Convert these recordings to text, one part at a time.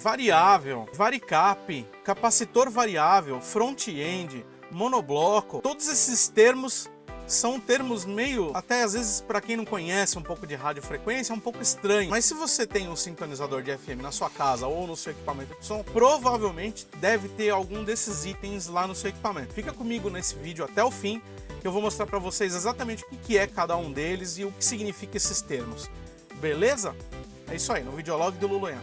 variável, varicap, capacitor variável, front-end, monobloco, todos esses termos são termos meio, até às vezes para quem não conhece um pouco de radiofrequência, é um pouco estranho. Mas se você tem um sintonizador de FM na sua casa ou no seu equipamento de som, provavelmente deve ter algum desses itens lá no seu equipamento. Fica comigo nesse vídeo até o fim, que eu vou mostrar para vocês exatamente o que é cada um deles e o que significa esses termos. Beleza? É isso aí, no videolog do Luluyan.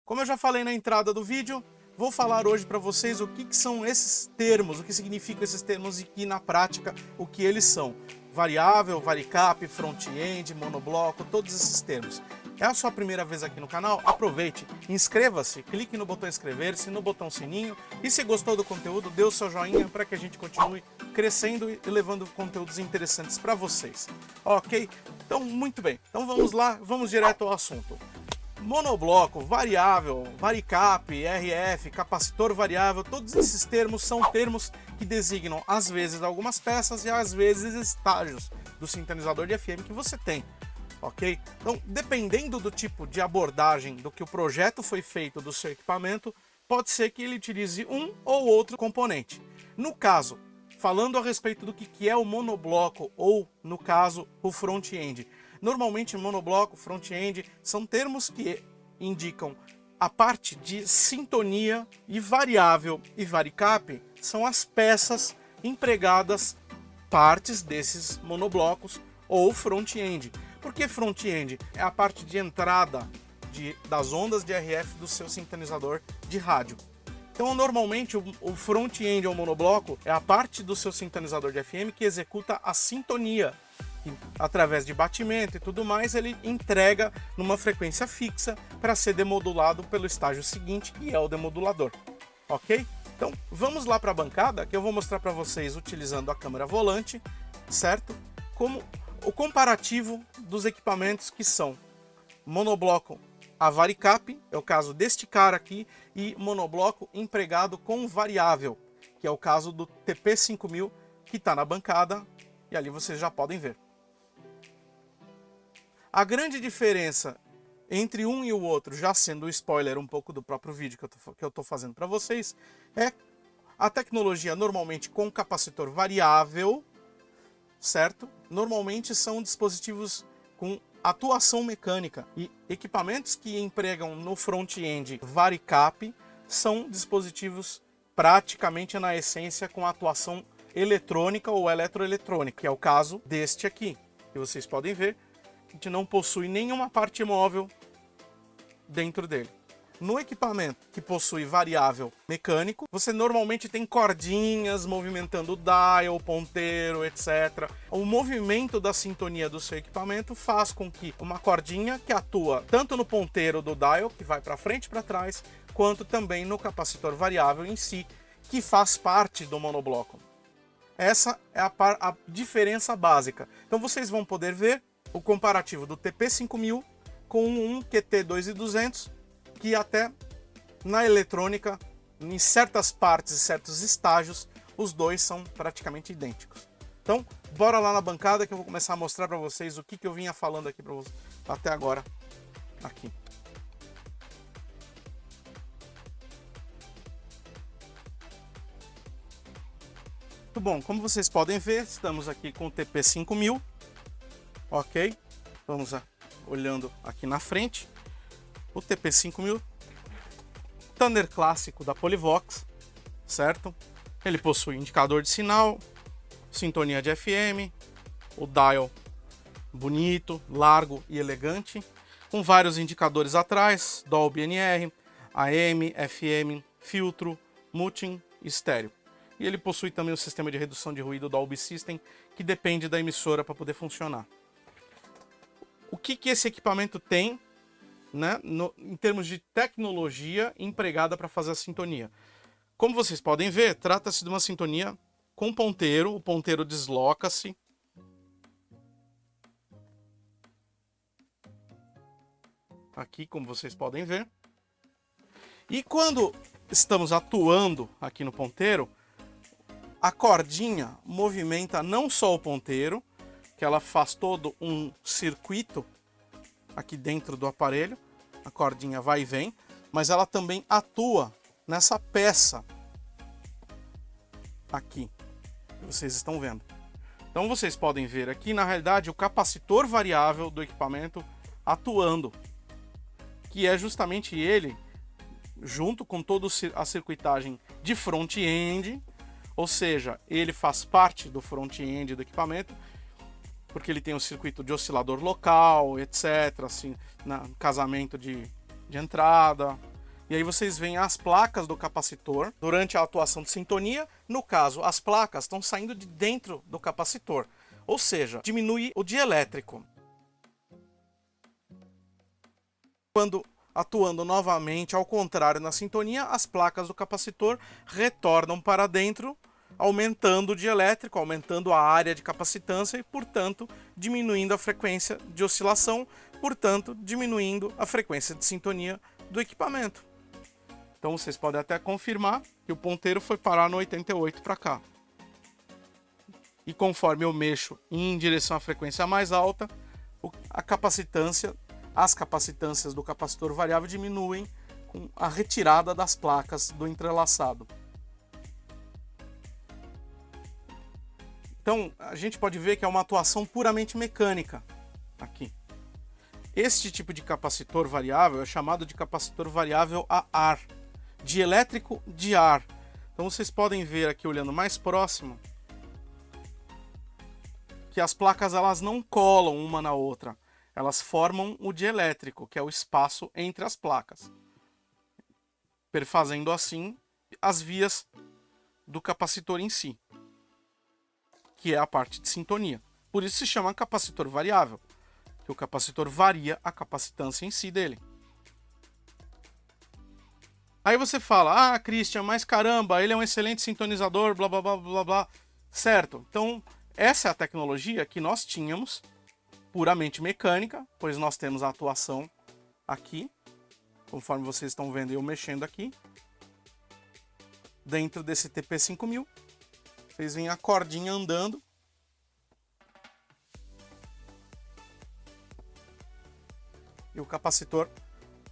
Como eu já falei na entrada do vídeo, vou falar hoje para vocês o que são esses termos, o que significam esses termos e que na prática o que eles são. Variável, varicap, front-end, monobloco, todos esses termos. É a sua primeira vez aqui no canal? Aproveite, inscreva-se, clique no botão inscrever-se, no botão sininho e se gostou do conteúdo, dê o seu joinha para que a gente continue crescendo e levando conteúdos interessantes para vocês. Ok? Então, muito bem. Então vamos lá, vamos direto ao assunto. Monobloco, variável, varicap, RF, capacitor variável, todos esses termos são termos que designam às vezes algumas peças e às vezes estágios do sintonizador de FM que você tem, ok? Então, dependendo do tipo de abordagem do que o projeto foi feito do seu equipamento, pode ser que ele utilize um ou outro componente. No caso, falando a respeito do que é o monobloco ou, no caso, o front-end. Normalmente, monobloco, front-end são termos que indicam a parte de sintonia, e variável e varicap são as peças empregadas, partes desses monoblocos ou front-end. Por que front-end? É a parte de entrada das ondas de RF do seu sintonizador de rádio. Então, normalmente, o front-end ou monobloco é a parte do seu sintonizador de FM que executa a sintonia. E, através de batimento e tudo mais, ele entrega numa frequência fixa para ser demodulado pelo estágio seguinte, que é o demodulador. Ok? Então, vamos lá para a bancada, que eu vou mostrar para vocês, utilizando a câmera volante, certo? Como o comparativo dos equipamentos que são monobloco a varicap, é o caso deste cara aqui, e monobloco empregado com variável, que é o caso do TP5000, que está na bancada, e ali vocês já podem ver. A grande diferença entre um e o outro, já sendo o spoiler um pouco do próprio vídeo que eu estou fazendo para vocês, é a tecnologia normalmente com capacitor variável, certo? Normalmente são dispositivos com atuação mecânica, e equipamentos que empregam no front-end varicap são dispositivos praticamente na essência com atuação eletrônica ou eletroeletrônica, que é o caso deste aqui, que vocês podem ver. A gente não possui nenhuma parte móvel dentro dele. No equipamento que possui variável mecânico, você normalmente tem cordinhas movimentando o dial, o ponteiro, etc. O movimento da sintonia do seu equipamento faz com que uma cordinha que atua tanto no ponteiro do dial, que vai para frente e para trás, quanto também no capacitor variável em si, que faz parte do monobloco. Essa é a diferença básica. Então vocês vão poder ver o comparativo do TP5000 com um QT2200, que até na eletrônica, em certas partes e certos estágios, os dois são praticamente idênticos. Então, bora lá na bancada que eu vou começar a mostrar para vocês o que eu vinha falando aqui para vocês até agora aqui. Muito bom, como vocês podem ver, estamos aqui com o TP5000, ok? Vamos olhando aqui na frente, o TP5000, Thunder clássico da Polivox, certo? Ele possui indicador de sinal, sintonia de FM, o dial bonito, largo e elegante, com vários indicadores atrás, Dolby NR, AM, FM, filtro, muting e estéreo. E ele possui também o sistema de redução de ruído Dolby System, que depende da emissora para poder funcionar. O que esse equipamento tem, né, em termos de tecnologia empregada para fazer a sintonia? Como vocês podem ver, trata-se de uma sintonia com ponteiro, o ponteiro desloca-se. Aqui, como vocês podem ver. E quando estamos atuando aqui no ponteiro, A cordinha movimenta não só o ponteiro, que ela faz todo um circuito aqui dentro do aparelho, a cordinha vai e vem, mas ela também atua nessa peça aqui, que vocês estão vendo. Então vocês podem ver aqui, na realidade, o capacitor variável do equipamento atuando, que é justamente ele, junto com toda a circuitagem de front-end, ou seja, ele faz parte do front-end do equipamento, porque ele tem um circuito de oscilador local, etc, assim, casamento de entrada. E aí vocês veem as placas do capacitor durante a atuação de sintonia. No caso, as placas estão saindo de dentro do capacitor, ou seja, diminui o dielétrico. Quando atuando novamente ao contrário na sintonia, as placas do capacitor retornam para dentro, aumentando o dielétrico, aumentando a área de capacitância e, portanto, diminuindo a frequência de oscilação, portanto, diminuindo a frequência de sintonia do equipamento. Então vocês podem até confirmar que o ponteiro foi parar no 88 para cá. E conforme eu mexo em direção à frequência mais alta, as capacitâncias do capacitor variável diminuem com a retirada das placas do entrelaçado. Então, a gente pode ver que é uma atuação puramente mecânica aqui. Este tipo de capacitor variável é chamado de capacitor variável a ar, dielétrico de ar. Então vocês podem ver aqui, olhando mais próximo, que as placas elas não colam uma na outra. Elas formam o dielétrico, que é o espaço entre as placas, perfazendo assim as vias do capacitor em si, que é a parte de sintonia. Por isso se chama capacitor variável, que o capacitor varia a capacitância em si dele. Aí você fala, Christian, mas caramba, ele é um excelente sintonizador, blá blá blá blá blá. Certo, então essa é a tecnologia que nós tínhamos, puramente mecânica, pois nós temos a atuação aqui, conforme vocês estão vendo eu mexendo aqui, dentro desse TP5000, vocês veem a cordinha andando, e o capacitor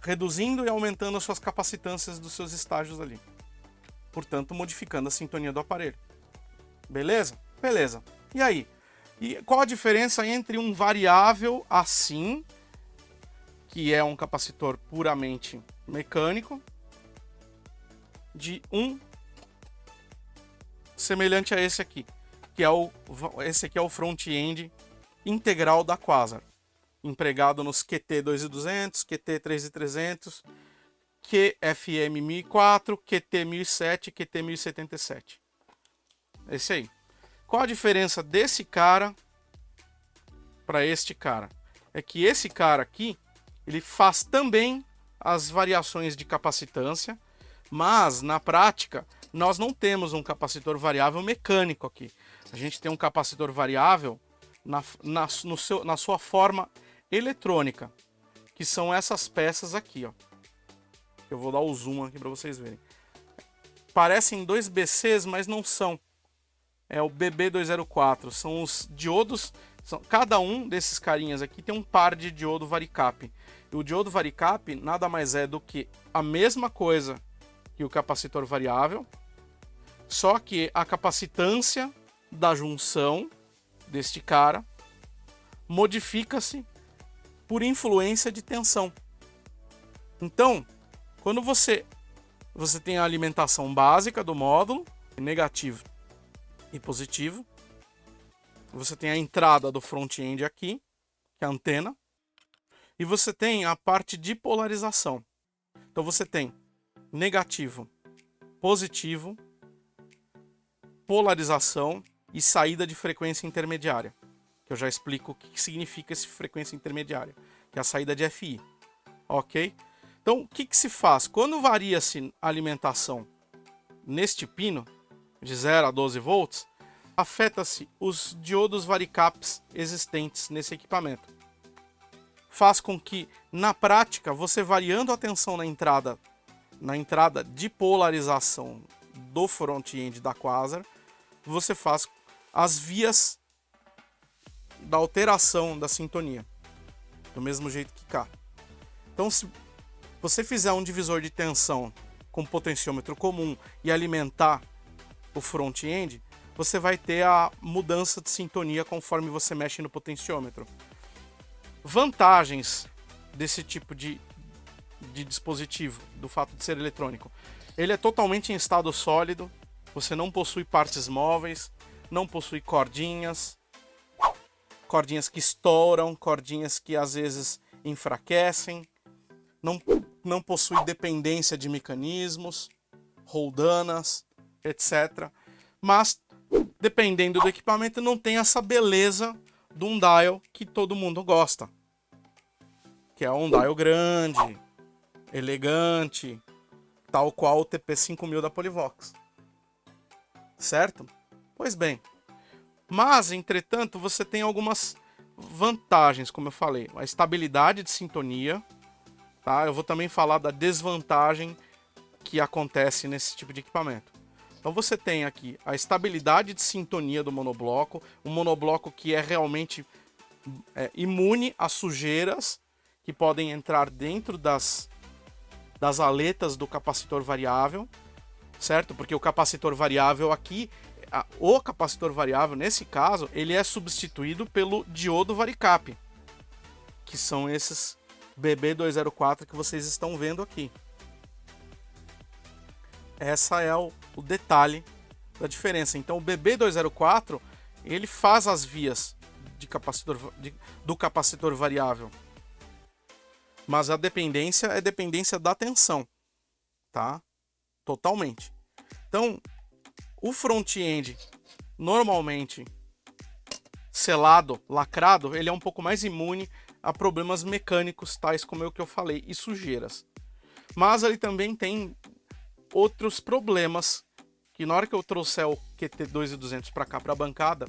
reduzindo e aumentando as suas capacitâncias dos seus estágios ali, portanto modificando a sintonia do aparelho. Beleza? Beleza. E aí? E qual a diferença entre um variável assim, que é um capacitor puramente mecânico, de um semelhante a esse aqui, que é esse aqui é o front-end integral da Quasar, empregado nos QT2200, QT3300, QFM1004, QT1007 e QT1077. Esse aí. Qual a diferença desse cara para este cara? É que esse cara aqui, ele faz também as variações de capacitância, mas na prática nós não temos um capacitor variável mecânico aqui. A gente tem um capacitor variável na sua forma eletrônica, que são essas peças aqui, ó. Eu vou dar o zoom aqui para vocês verem. Parecem dois BCs, mas não são. É o BB204, são os diodos, cada um desses carinhas aqui tem um par de diodo varicap. E o diodo varicap nada mais é do que a mesma coisa que o capacitor variável, só que a capacitância da junção deste cara modifica-se por influência de tensão. Então, quando você tem a alimentação básica do módulo, negativo e positivo, você tem a entrada do front-end aqui, que é a antena, e você tem a parte de polarização. Então você tem negativo, positivo, polarização e saída de frequência intermediária, que eu já explico o que significa essa frequência intermediária, que é a saída de FI, ok? Então o que se faz? Quando varia-se a alimentação neste pino, de 0 a 12 volts, afeta-se os diodos varicaps existentes nesse equipamento. Faz com que, na prática, você variando a tensão na entrada de polarização do front-end da Quasar, você faz as vias da alteração da sintonia, do mesmo jeito que cá. Então, se você fizer um divisor de tensão com potenciômetro comum e alimentar o front-end, você vai ter a mudança de sintonia conforme você mexe no potenciômetro. Vantagens desse tipo de dispositivo, do fato de ser eletrônico. Ele é totalmente em estado sólido, você não possui partes móveis, não possui cordinhas que estouram, cordinhas que às vezes enfraquecem, não possui dependência de mecanismos, roldanas, etc. Mas, dependendo do equipamento, não tem essa beleza de um dial que todo mundo gosta. Que é um dial grande, elegante, tal qual o TP5000 da Polivox. Certo? Pois bem. Mas, entretanto, você tem algumas vantagens, como eu falei. A estabilidade de sintonia. Tá? Eu vou também falar da desvantagem que acontece nesse tipo de equipamento. Então você tem aqui a estabilidade de sintonia do monobloco, um monobloco que é realmente imune a sujeiras que podem entrar dentro das aletas do capacitor variável, certo? Porque o capacitor variável aqui, o capacitor variável nesse caso, ele é substituído pelo diodo varicap, que são esses BB204 que vocês estão vendo aqui. Essa é o detalhe da diferença. Então o BB204 ele faz as vias do capacitor variável, mas a dependência é dependência da tensão, tá? Totalmente. Então o front-end normalmente selado, lacrado, ele é um pouco mais imune a problemas mecânicos tais como o que eu falei e sujeiras. Mas ele também tem outros problemas que na hora que eu trouxer o QT2200 para cá para a bancada,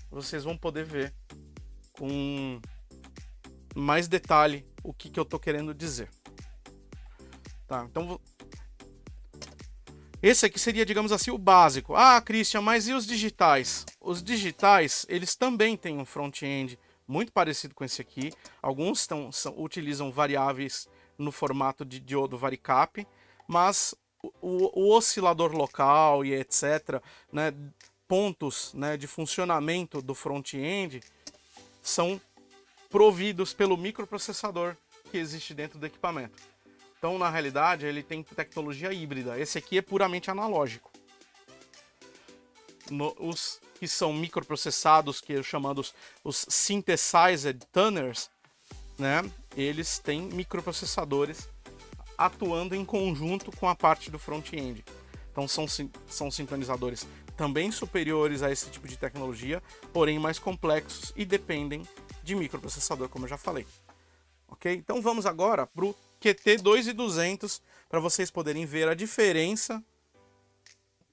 vocês vão poder ver com mais detalhe o que eu estou querendo dizer. Tá, então esse aqui seria, digamos assim, o básico. Ah, Christian, mas e os digitais? Os digitais, eles também têm um front-end muito parecido com esse aqui. Alguns utilizam variáveis no formato de diodo varicap, mas o oscilador local e etc., né, pontos, né, de funcionamento do front-end são providos pelo microprocessador que existe dentro do equipamento. Então, na realidade, ele tem tecnologia híbrida. Esse aqui é puramente analógico. Os que são microprocessados, que eu chamo os synthesized tuners, né, eles têm microprocessadores atuando em conjunto com a parte do front-end. Então são sintonizadores também superiores a esse tipo de tecnologia, porém mais complexos e dependem de microprocessador, como eu já falei. Ok? Então vamos agora para o QT2200 para vocês poderem ver a diferença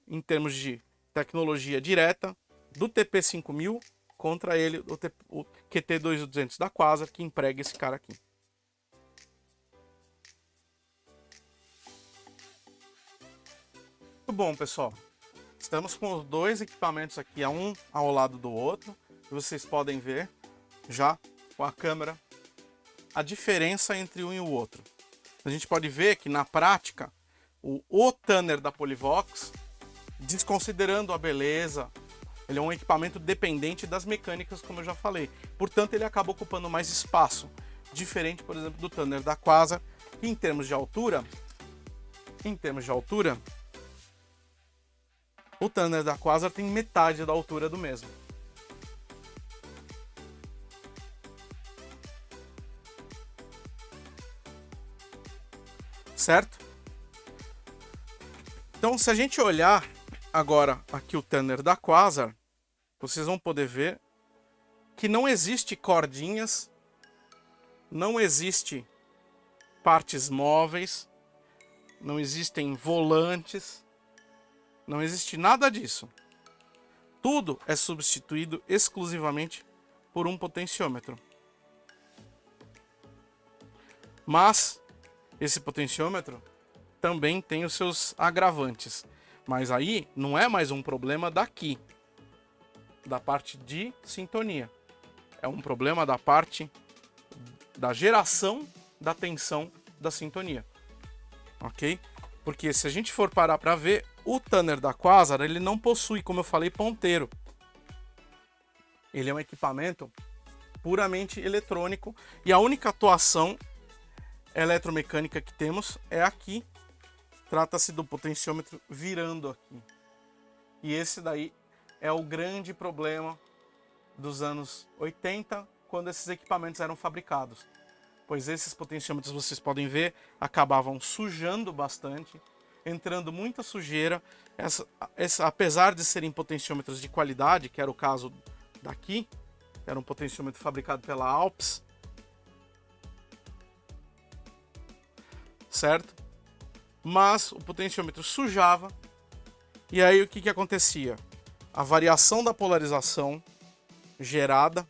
em termos de tecnologia direta do TP5000 contra ele, o QT2200 da Quasar, que emprega esse cara aqui. Muito bom, pessoal. Estamos com os dois equipamentos aqui, um ao lado do outro. E vocês podem ver já com a câmera a diferença entre um e o outro. A gente pode ver que na prática o Tanner da Polivox, desconsiderando a beleza, ele é um equipamento dependente das mecânicas, como eu já falei. Portanto, ele acaba ocupando mais espaço, diferente, por exemplo, do Tanner da Quasar, que em termos de altura, o Tanner da Quasar tem metade da altura do mesmo. Certo? Então, se a gente olhar agora aqui o Tanner da Quasar, vocês vão poder ver que não existe cordinhas, não existe partes móveis, não existem volantes, não existe nada disso. Tudo é substituído exclusivamente por um potenciômetro. Mas esse potenciômetro também tem os seus agravantes. Mas aí não é mais um problema daqui. da parte de sintonia. É um problema da parte da geração da tensão da sintonia. Ok? Porque se a gente for parar para ver, o Tanner da Quasar, ele não possui, como eu falei, ponteiro. Ele é um equipamento puramente eletrônico e a única atuação eletromecânica que temos é aqui. Trata-se do potenciômetro virando aqui. E esse daí é o grande problema dos anos 80, quando esses equipamentos eram fabricados. Pois esses potenciômetros, vocês podem ver, acabavam sujando bastante, entrando muita sujeira. Apesar de serem potenciômetros de qualidade, que era o caso daqui, era um potenciômetro fabricado pela Alps, certo? Mas o potenciômetro sujava, e aí o que acontecia? A variação da polarização gerada,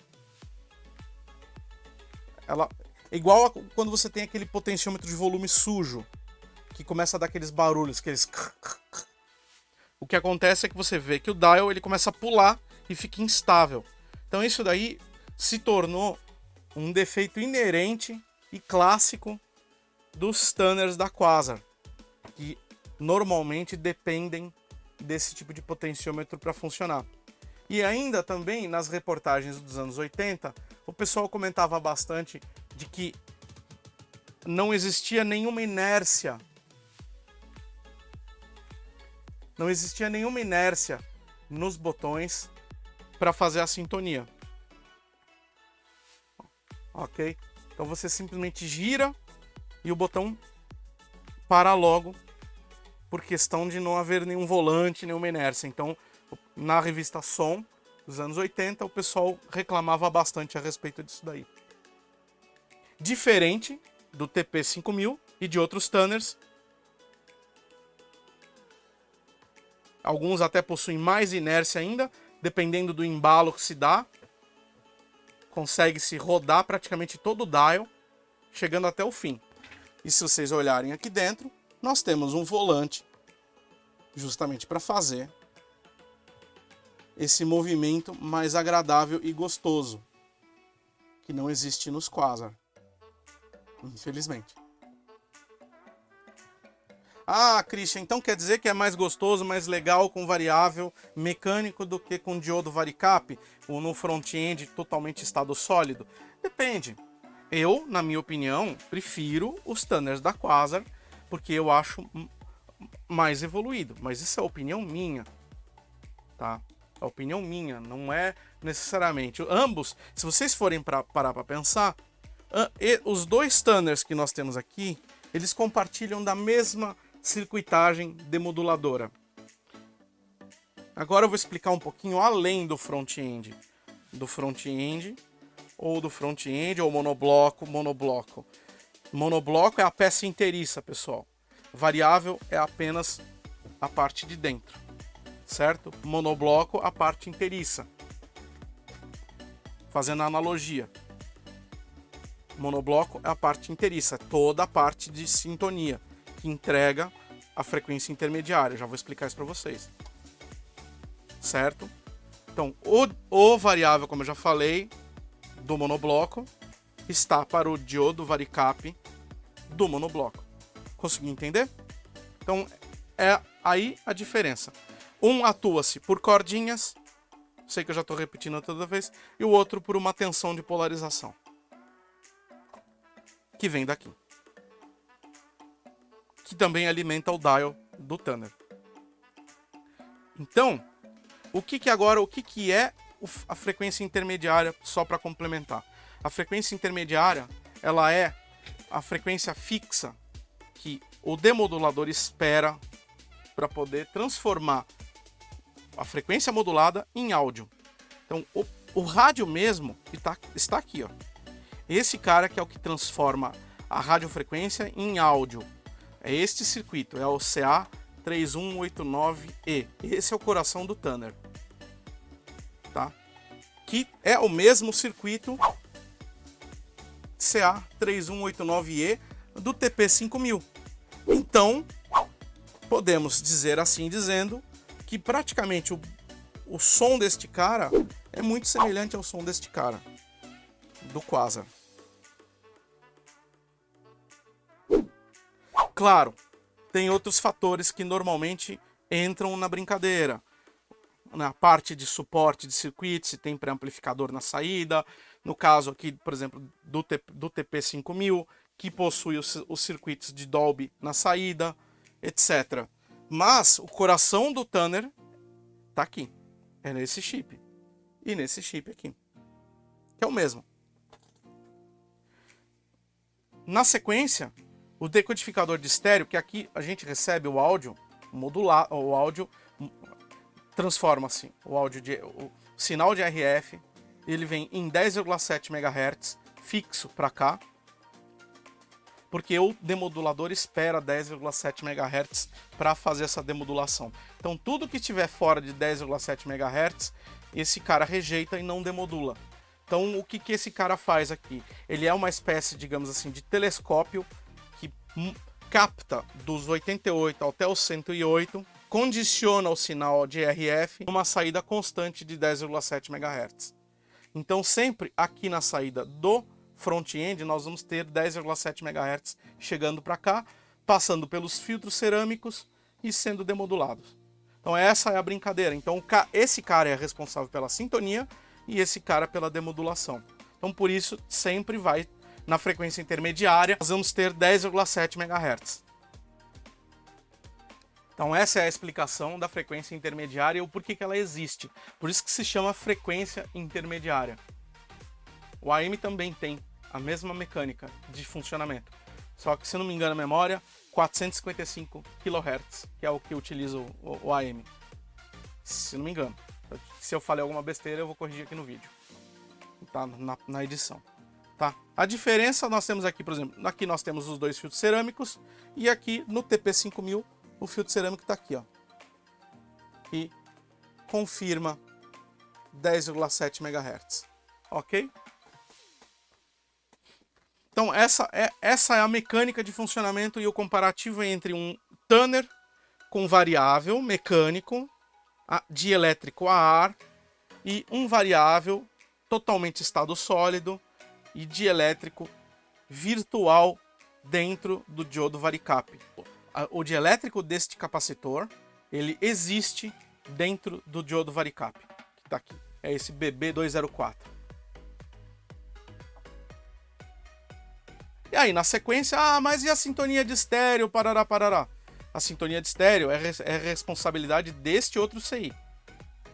ela é igual a quando você tem aquele potenciômetro de volume sujo, que começa a dar aqueles barulhos, aqueles... O que acontece é que você vê que o dial ele começa a pular e fica instável. Então isso daí se tornou um defeito inerente e clássico dos Tanners da Quasar, que normalmente dependem desse tipo de potenciômetro para funcionar. E ainda também nas reportagens dos anos 80, o pessoal comentava bastante de que não existia nenhuma inércia. Não existia nenhuma inércia nos botões para fazer a sintonia. Ok? Então você simplesmente gira e o botão para logo, por questão de não haver nenhum volante, nenhuma inércia. Então, na revista Som dos anos 80, o pessoal reclamava bastante a respeito disso daí. Diferente do TP5000 e de outros Tanners. Alguns até possuem mais inércia ainda, dependendo do embalo que se dá. Consegue-se rodar praticamente todo o dial, chegando até o fim. E se vocês olharem aqui dentro, nós temos um volante, justamente para fazer esse movimento mais agradável e gostoso, que não existe nos Quasar, infelizmente. Ah, Christian, então quer dizer que é mais gostoso, mais legal com variável mecânico do que com diodo varicap, ou no front-end totalmente estado sólido? Depende. Eu, na minha opinião, prefiro os Tanners da Quasar, porque eu acho mais evoluído. Mas isso é opinião minha, tá? É opinião minha, não é necessariamente. Ambos, se vocês forem parar para pensar, os dois Tanners que nós temos aqui, eles compartilham da mesma circuitagem demoduladora. Agora eu vou explicar um pouquinho além do front-end. Do front-end, ou monobloco. Monobloco é a peça inteiriça, pessoal. Variável é apenas a parte de dentro, certo? Monobloco, a parte inteiriça. Fazendo a analogia. Monobloco é a parte inteiriça, toda a parte de sintonia, que entrega a frequência intermediária. Já vou explicar isso para vocês. Certo? Então, o variável, como eu já falei, do monobloco, está para o diodo varicap do monobloco. Conseguiu entender? Então, é aí a diferença. Um atua-se por cordinhas, sei que eu já estou repetindo toda vez, e o outro por uma tensão de polarização, que vem daqui, que também alimenta o dial do Tanner. Então, o que é a frequência intermediária, só para complementar? A frequência intermediária, ela é a frequência fixa que o demodulador espera para poder transformar a frequência modulada em áudio. Então, o rádio mesmo está aqui, ó. Esse cara que é o que transforma a radiofrequência em áudio. É este circuito, é o CA3189E. Esse é o coração do Tanner, tá? Que é o mesmo circuito CA3189E do TP5000. Então, podemos dizer assim dizendo que praticamente o som deste cara é muito semelhante ao som deste cara, do Quasar. Claro, tem outros fatores que normalmente entram na brincadeira. Na parte de suporte de circuito, se tem pré-amplificador na saída. No caso aqui, por exemplo, do TP5000, que possui os circuitos de Dolby na saída, etc. Mas o coração do Tanner tá aqui. É nesse chip. E nesse chip aqui. Que é o mesmo. Na sequência, o decodificador de estéreo, que aqui a gente recebe o áudio modular, o áudio transforma-se o sinal de RF, ele vem em 10,7 MHz fixo para cá, porque o demodulador espera 10,7 MHz para fazer essa demodulação. Então tudo que estiver fora de 10,7 MHz, esse cara rejeita e não demodula. Então o que esse cara faz aqui? Ele é uma espécie, digamos assim, de telescópio que capta dos 88 até os 108, condiciona o sinal de RF numa saída constante de 10,7 MHz. Então sempre aqui na saída do front-end nós vamos ter 10,7 MHz chegando para cá, passando pelos filtros cerâmicos e sendo demodulados. Então essa é a brincadeira. Então esse cara é responsável pela sintonia e esse cara pela demodulação. Então por isso sempre vai na frequência intermediária, nós vamos ter 10,7 MHz. Então essa é a explicação da frequência intermediária e o porquê que ela existe. Por isso que se chama frequência intermediária. O AM também tem a mesma mecânica de funcionamento. Só que, se não me engano a memória, 455 kHz, que é o que utiliza o AM. Se não me engano. Se eu falei alguma besteira, eu vou corrigir aqui no vídeo. Tá? Na edição. Tá? A diferença nós temos aqui, por exemplo, aqui nós temos os dois filtros cerâmicos e aqui no TP5000 o filtro cerâmico está aqui, ó, e confirma 10,7 MHz, ok? Então essa é a mecânica de funcionamento e o comparativo entre um Tanner com variável mecânico, dielétrico a ar, e um variável totalmente estado sólido e dielétrico virtual dentro do diodo varicap. O dielétrico deste capacitor, ele existe dentro do diodo varicap, que está aqui. É esse BB204. E aí, na sequência, mas e a sintonia de estéreo, parará, parará? A sintonia de estéreo é responsabilidade deste outro CI,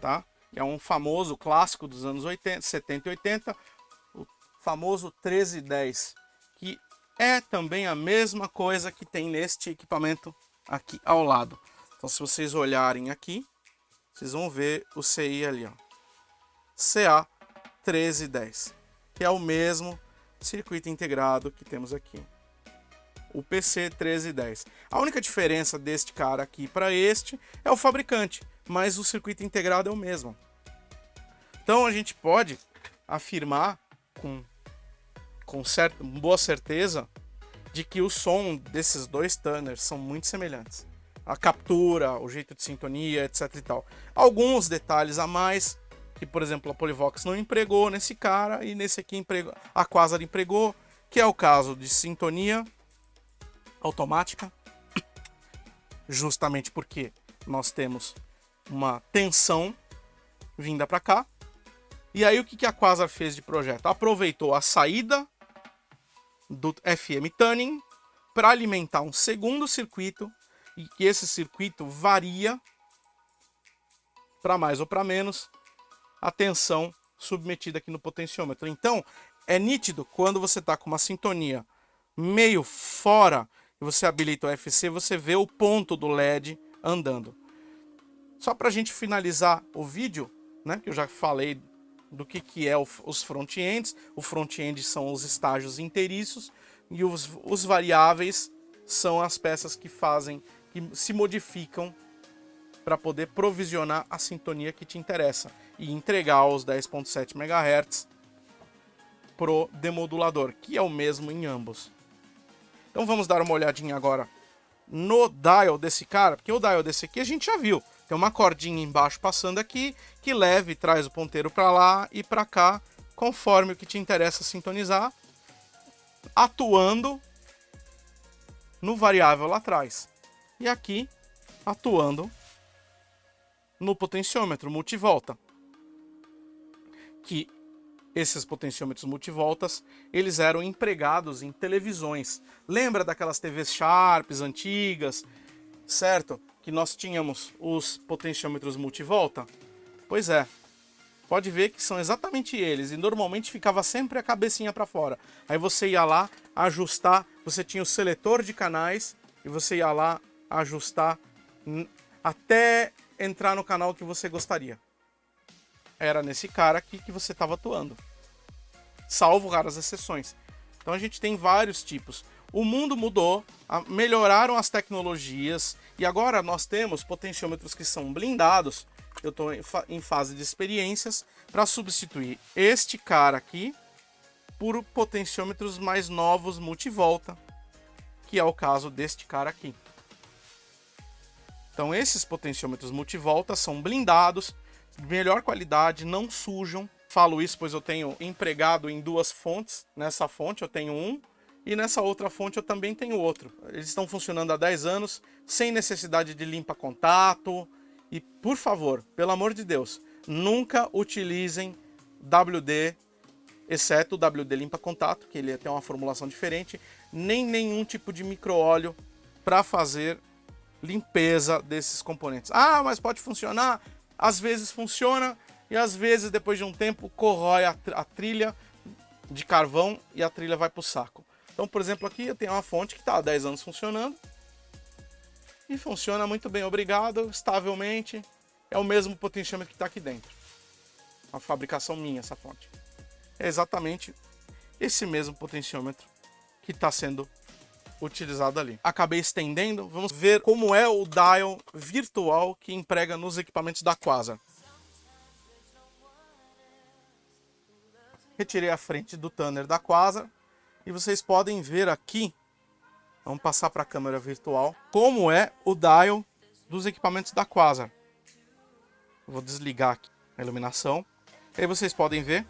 tá? Que é um famoso clássico dos anos 70 e 80, o famoso 1310, que é também a mesma coisa que tem neste equipamento aqui ao lado. Então, se vocês olharem aqui, vocês vão ver o CI ali, ó, CA1310, que é o mesmo circuito integrado que temos aqui, o PC1310. A única diferença deste cara aqui para este é o fabricante, mas o circuito integrado é o mesmo. Então, a gente pode afirmar com boa certeza de que o som desses dois Tanners são muito semelhantes. A captura, o jeito de sintonia, etc e tal. Alguns detalhes a mais, que por exemplo a Polivox não empregou nesse cara e nesse aqui a Quasar empregou, que é o caso de sintonia automática, justamente porque nós temos uma tensão vinda para cá. E aí o que a Quasar fez de projeto? Aproveitou a saída do FM Tuning para alimentar um segundo circuito e que esse circuito varia para mais ou para menos a tensão submetida aqui no potenciômetro. Então é nítido quando você está com uma sintonia meio fora e você habilita o FC, você vê o ponto do LED andando. Só para a gente finalizar o vídeo, né, que eu já falei do que é os front-ends. O front-end são os estágios inteiriços e os variáveis são as peças que se modificam para poder provisionar a sintonia que te interessa e entregar os 10,7 MHz pro demodulador, que é o mesmo em ambos. Então vamos dar uma olhadinha agora no dial desse cara, porque o dial desse aqui a gente já viu. Tem uma cordinha embaixo passando aqui, que leva e traz o ponteiro para lá e para cá, conforme o que te interessa sintonizar, atuando no variável lá atrás. E aqui, atuando no potenciômetro multivolta. Que esses potenciômetros multivoltas, eles eram empregados em televisões. Lembra daquelas TVs Sharps antigas, certo? Que nós tínhamos os potenciômetros multivolta? Pois é, pode ver que são exatamente eles, e normalmente ficava sempre a cabecinha para fora. Aí você ia lá ajustar, você tinha o seletor de canais, e você ia lá ajustar até entrar no canal que você gostaria. Era nesse cara aqui que você estava atuando, salvo raras exceções. Então a gente tem vários tipos. O mundo mudou, melhoraram as tecnologias e agora nós temos potenciômetros que são blindados. Eu estou em fase de experiências para substituir este cara aqui por potenciômetros mais novos multivolta, que é o caso deste cara aqui. Então esses potenciômetros multivolta são blindados, de melhor qualidade, não sujam. Falo isso pois eu tenho empregado em duas fontes. Nessa fonte eu tenho um e nessa outra fonte eu também tenho outro. Eles estão funcionando há 10 anos, sem necessidade de limpa-contato. E, por favor, pelo amor de Deus, nunca utilizem WD, exceto o WD limpa-contato, que ele tem uma formulação diferente, nem nenhum tipo de micro-óleo para fazer limpeza desses componentes. Ah, mas pode funcionar? Às vezes funciona e às vezes, depois de um tempo, corrói a trilha de carvão e a trilha vai para o saco. Então, por exemplo, aqui eu tenho uma fonte que está há 10 anos funcionando e funciona muito bem, obrigado, estavelmente. É o mesmo potenciômetro que está aqui dentro. Uma fabricação minha, essa fonte. É exatamente esse mesmo potenciômetro que está sendo utilizado ali. Acabei estendendo, vamos ver como é o dial virtual que emprega nos equipamentos da Quasar. Retirei a frente do Tanner da Quasar e vocês podem ver aqui, vamos passar para a câmera virtual, como é o dial dos equipamentos da Quasar. Vou desligar aqui a iluminação. E aí vocês podem ver,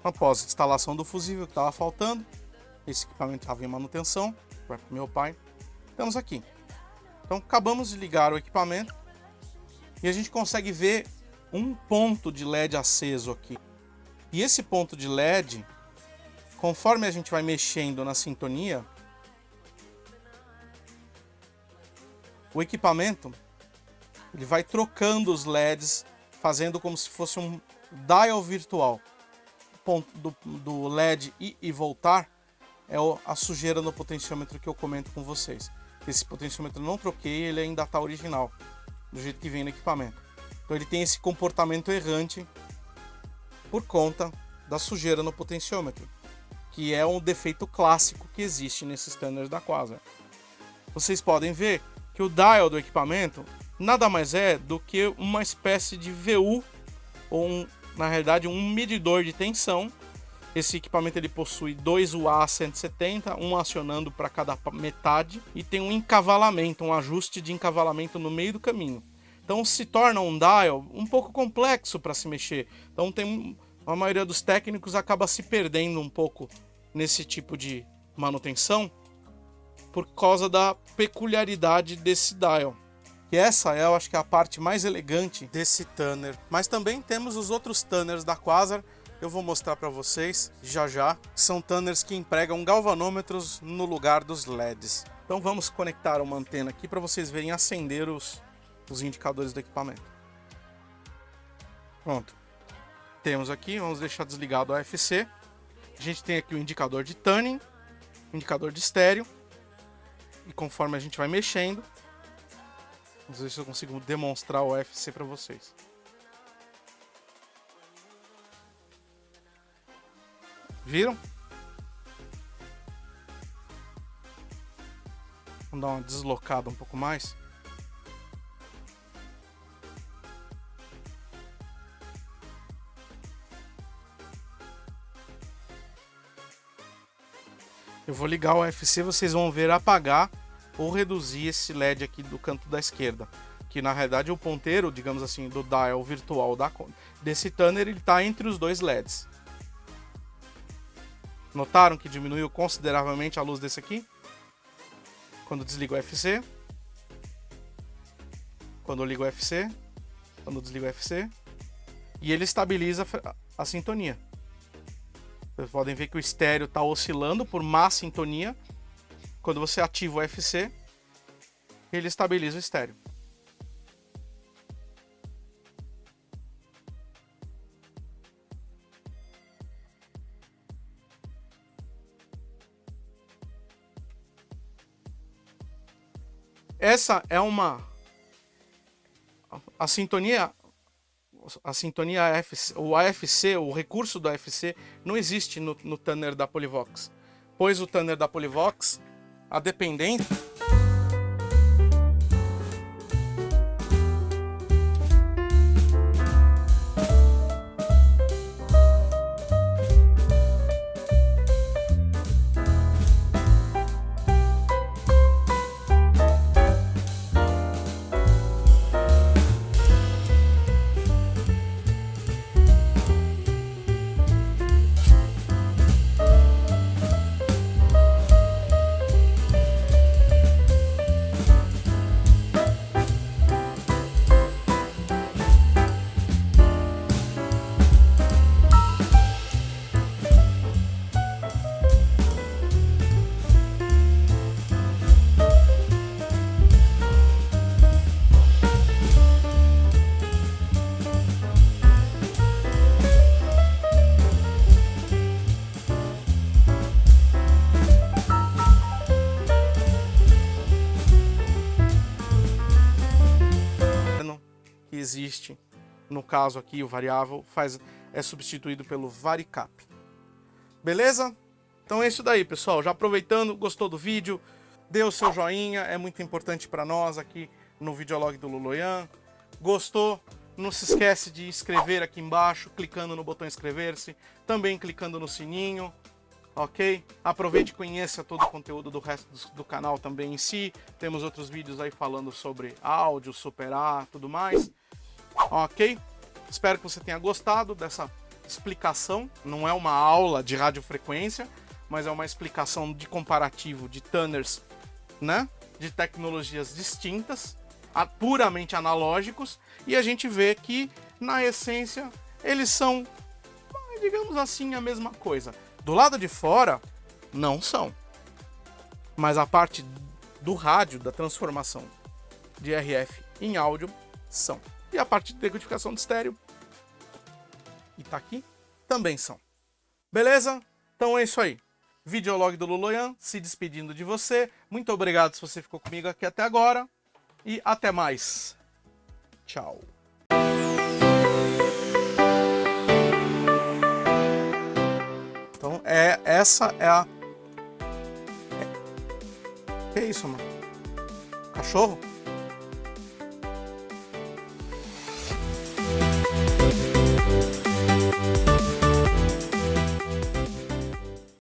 após a instalação do fusível que estava faltando, esse equipamento estava em manutenção, vai para o meu pai. Estamos aqui. Então acabamos de ligar o equipamento e a gente consegue ver um ponto de LED aceso aqui. E esse ponto de LED, conforme a gente vai mexendo na sintonia, o equipamento ele vai trocando os LEDs, fazendo como se fosse um dial virtual. O ponto do LED ir e voltar é a sujeira no potenciômetro que eu comento com vocês. Esse potenciômetro eu não troquei, ele ainda está original, do jeito que vem no equipamento. Então ele tem esse comportamento errante por conta da sujeira no potenciômetro, que é um defeito clássico que existe nesses tanners da Quasar. Vocês podem ver que o dial do equipamento nada mais é do que uma espécie de VU, ou na realidade um medidor de tensão. Esse equipamento ele possui dois UA 170, um acionando para cada metade, e tem um encavalamento, um ajuste de encavalamento no meio do caminho. Então se torna um dial um pouco complexo para se mexer. Então a maioria dos técnicos acaba se perdendo um pouco nesse tipo de manutenção por causa da peculiaridade desse dial. E essa eu acho que é a parte mais elegante desse tanner. Mas também temos os outros tanners da Quasar. Eu vou mostrar para vocês já já. São tanners que empregam galvanômetros no lugar dos LEDs. Então vamos conectar uma antena aqui para vocês verem acender os indicadores do equipamento. Pronto. Temos aqui, vamos deixar desligado o AFC. A gente tem aqui o indicador de tuning, o indicador de estéreo. E conforme a gente vai mexendo, vamos ver se eu consigo demonstrar o AFC para vocês. Viram? Vamos dar uma deslocada um pouco mais. Eu vou ligar o AFC, vocês vão ver apagar ou reduzir esse LED aqui do canto da esquerda. que na realidade o ponteiro, digamos assim, do dial virtual desse tuner, ele está entre os dois LEDs. Notaram que diminuiu consideravelmente a luz desse aqui? Quando desliga o FC. Quando eu ligo o FC. Quando eu desligo o FC. E ele estabiliza a sintonia. Vocês podem ver que o estéreo está oscilando por má sintonia. Quando você ativa o FC, ele estabiliza o estéreo. Essa é a sintonia AFC, o AFC, o recurso do AFC não existe no tuner da Polivox, pois o tuner da Polivox, a dependência que existe, no caso aqui o variável é substituído pelo varicap. Beleza? Então é isso daí, pessoal. Já aproveitando, gostou do vídeo, dê o seu joinha, é muito importante para nós aqui no videolog do Luluyan. Gostou? Não se esquece de inscrever aqui embaixo, clicando no botão inscrever-se, também clicando no sininho, ok? Aproveite e conheça todo o conteúdo do resto do canal também em si. Temos outros vídeos aí falando sobre áudio, Super A, tudo mais, ok? Espero que você tenha gostado dessa explicação. Não é uma aula de radiofrequência, mas é uma explicação de comparativo de tuners, né? De tecnologias distintas, puramente analógicos, e a gente vê que, na essência, eles são, digamos assim, a mesma coisa. Do lado de fora, não são. Mas a parte do rádio, da transformação de RF em áudio, são. E a parte de decodificação de estéreo, e tá aqui, também são. Beleza? Então é isso aí. Videolog do Luluyan, se despedindo de você. Muito obrigado se você ficou comigo aqui até agora. E até mais. Tchau. Então essa é a... Que isso, mano? Cachorro?